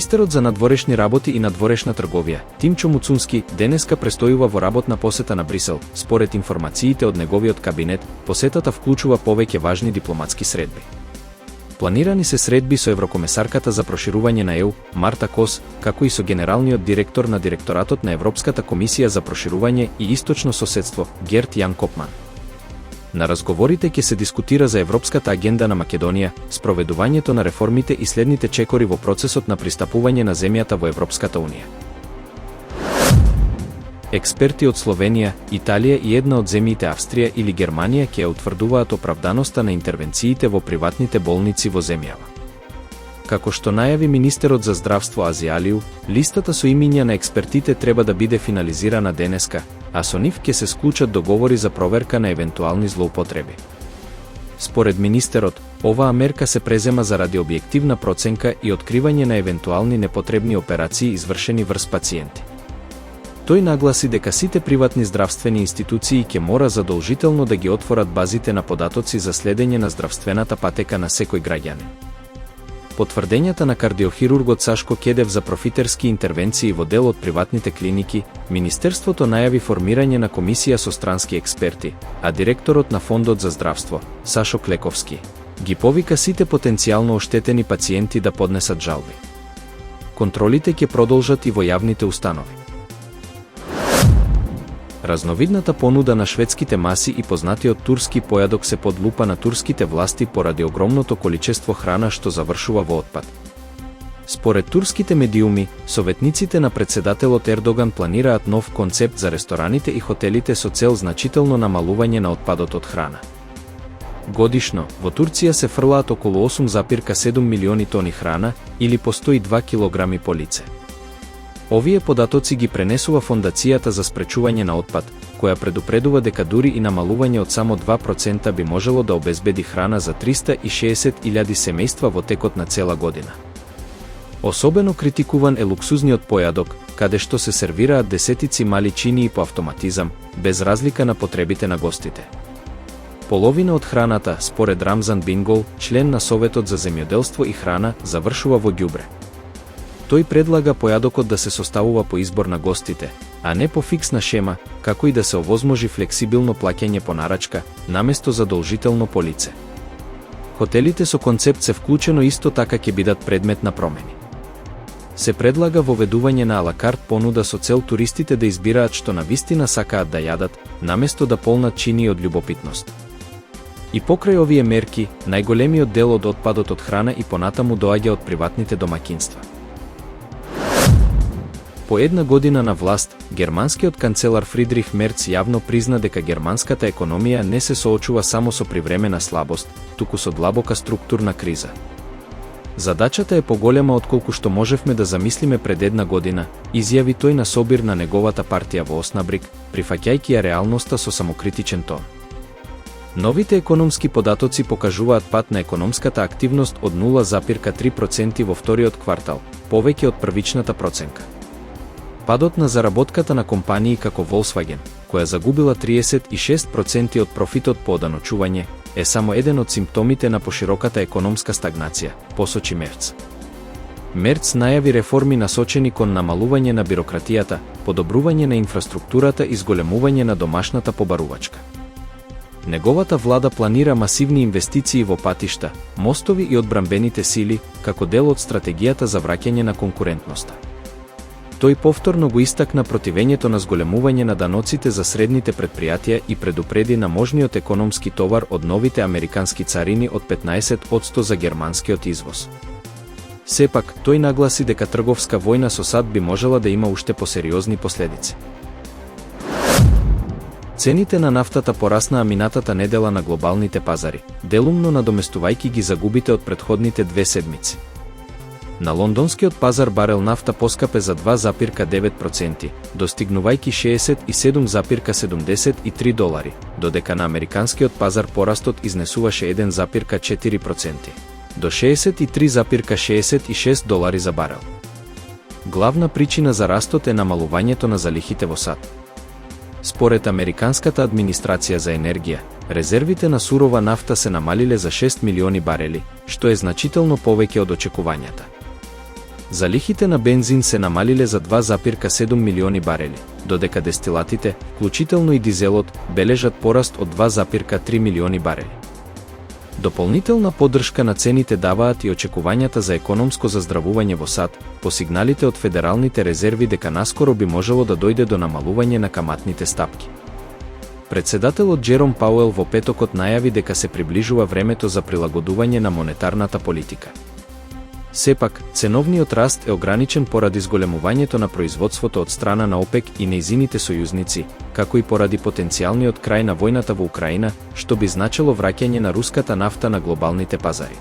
Министерот за надворешни работи и надворешна трговија, Тимчо Муцунски, денеска престојува во работна посета на Брисел. Според информациите од неговиот кабинет, посетата вклучува повеќе важни дипломатски средби. Планирани се средби со еврокомесарката за проширување на ЕУ, Марта Кос, како и со генералниот директор на Директоратот на Европската комисија за проширување и источно соседство, Герт Јан Копман. На разговорите ќе се дискутира за Европската агенда на Македонија, спроведувањето на реформите и следните чекори во процесот на пристапување на земјата во Европската унија. Експерти од Словенија, Италија и една од земјите Австрија или Германија ќе утврдуваат оправданоста на интервенциите во приватните болници во земјава. Како што најави министерот за здравство Азиалиу, листата со имиња на експертите треба да биде финализирана денеска, а со нив ќе се склучат договори за проверка на евентуални злоупотреби. Според министерот, оваа мерка се презема заради објективна проценка и откривање на евентуални непотребни операции извршени врз пациенти. Тој нагласи дека сите приватни здравствени институции ќе мора задолжително да ги отворат базите на податоци за следење на здравствената патека на секој граѓанин. Потврдењата на кардиохирургот Сашко Кедев за профитерски интервенции во дел од приватните клиники, Министерството најави формирање на комисија со странски експерти, а директорот на Фондот за здравство, Сашо Клековски, ги повика сите потенцијално оштетени пациенти да поднесат жалби. Контролите ќе продолжат и во јавните установи. Разновидната понуда на шведските маси и познатиот турски појадок се под лупа на турските власти поради огромното количество храна што завршува во отпад. Според турските медиуми, советниците на председателот Ердоган планираат нов концепт за рестораните и хотелите со цел значително намалување на отпадот од храна. Годишно, во Турција се фрлаат околу 8,7 милиони тони храна, или по 102 килограми по лице. Овие податоци ги пренесува Фондацијата за спречување на отпад, која предупредува дека дури и намалување од само 2% би можело да обезбеди храна за 360.000 семејства во текот на цела година. Особено критикуван е луксузниот појадок, каде што се сервираат десетици мали чинии по автоматизам, без разлика на потребите на гостите. Половина од храната, според Рамзан Бингол, член на Советот за земјоделство и храна, завршува во ѓубре. Тој предлага појадокот да се составува по избор на гостите, а не по фиксна шема, како и да се овозможи флексибилно плаќање по нарачка, наместо задолжително по лице. Хотелите со концепт се вклучено исто така ќе бидат предмет на промени. Се предлага воведување на алакарт понуда со цел туристите да избираат што навистина сакаат да јадат, наместо да полнат чинии од љубопитност. И покрај овие мерки, најголемиот дел од отпадот од храна и понатаму доаѓа од приватните домаќинства. По една година на власт, германскиот канцелар Фридрих Мерц јавно призна дека германската економија не се соочува само со привремена слабост, туку со длабока структурна криза. Задачата е поголема отколку што можевме да замислиме пред една година, изјави тој на собир на неговата партија во Оснабрик, прифаќајќи ја реалноста со самокритичен тон. Новите економски податоци покажуваат пат на економската активност од 0,3% во вториот квартал, повеќе од првичната проценка. Падот на заработката на компании како Volkswagen, која загубила 36% од профитот по оданочување, е само еден од симптомите на пошироката економска стагнација, посочи Мерц. Мерц најави реформи насочени кон намалување на бирократијата, подобрување на инфраструктурата и зголемување на домашната побарувачка. Неговата влада планира масивни инвестиции во патишта, мостови и одбранбените сили, како дел од стратегијата за враќање на конкурентноста. Тој повторно го истакна противењето на зголемување на даноците за средните предпријатија и предупреди на можниот економски товар од новите американски царини од 15% за германскиот извоз. Сепак, тој нагласи дека трговска војна со САД би можела да има уште посериозни последици. Цените на нафтата пораснаа минатата недела на глобалните пазари, делумно надоместувајќи ги загубите од претходните 2 седмици. На лондонскиот пазар барел нафта поскапе за 2,9%, достигнувајќи $67,73, додека на американскиот пазар порастот изнесуваше 1,4%, до $63,66 за барел. Главна причина за растот е намалувањето на залихите во САД. Според американската администрација за енергија, резервите на сурова нафта се намалиле за 6 милиони барели, што е значително повеќе од очекувањата. Залихите на бензин се намалиле за 2,7 милиони барели, додека дестилатите, вклучително и дизелот, бележат пораст од 2,3 милиони барели. Дополнителна поддршка на цените даваат и очекувањата за економско заздравување во САД, по сигналите од федералните резерви дека наскоро би можело да дојде до намалување на каматните стапки. Председателот Джером Пауел во петокот најави дека се приближува времето за прилагодување на монетарната политика. Сепак, ценовниот раст е ограничен поради зголемувањето на производството од страна на ОПЕК и нејзините сојузници, како и поради потенцијалниот крај на војната во Украина, што би значело враќање на руската нафта на глобалните пазари.